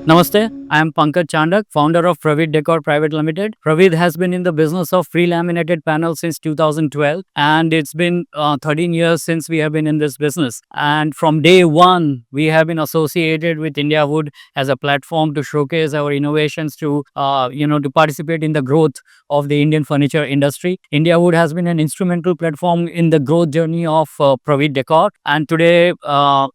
Namaste, I am Pankaj Chandak, founder of Praveedh Décor Private Limited. Praveedh has been in the business of pre-laminated panels since 2012, and it's been 13 years since we have been in this business. And from day one, we have been associated with INDIAWOOD as a platform to showcase our innovations, to participate in the growth of the Indian furniture industry. INDIAWOOD has been an instrumental platform in the growth journey of Praveedh Décor. And today,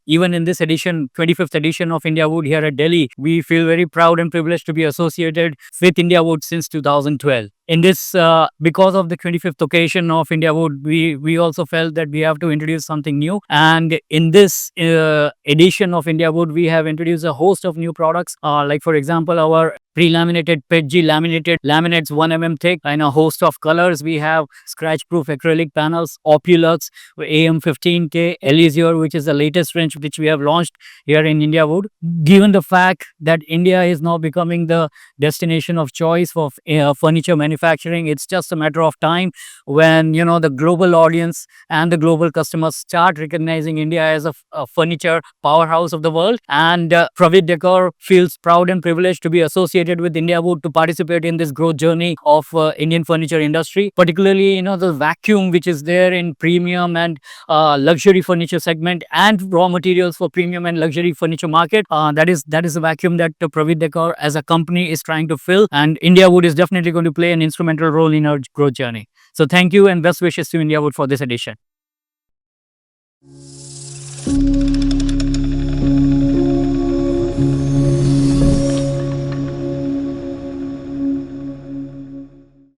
even in this edition, 25th edition of INDIAWOOD here at Delhi, we feel very proud and privileged to be associated with INDIAWOOD since 2012. In this, because of the 25th occasion of INDIAWOOD, we also felt that we have to introduce something new. And in this edition of INDIAWOOD, we have introduced a host of new products, like for example, our pre-laminated PETG laminated laminates 1 mm thick in a host of colors. We have scratch-proof acrylic panels, Opulux AM15K, Elysior, which is the latest range which we have launched here in INDIAWOOD. Given the fact that India is now becoming the destination of choice for furniture manufacturing, it's just a matter of time when the global audience and the global customers start recognizing India as a furniture powerhouse of the world. And Praveedh Décor feels proud and privileged to be associated with INDIAWOOD to participate in this growth journey of Indian furniture industry, particularly the vacuum which is there in premium and luxury furniture segment and raw materials for premium and luxury furniture market. That is a vacuum that Praveedh Décor as a company is trying to fill, and INDIAWOOD is definitely going to play an instrumental role in our growth journey. So thank you and best wishes to INDIAWOOD for this edition.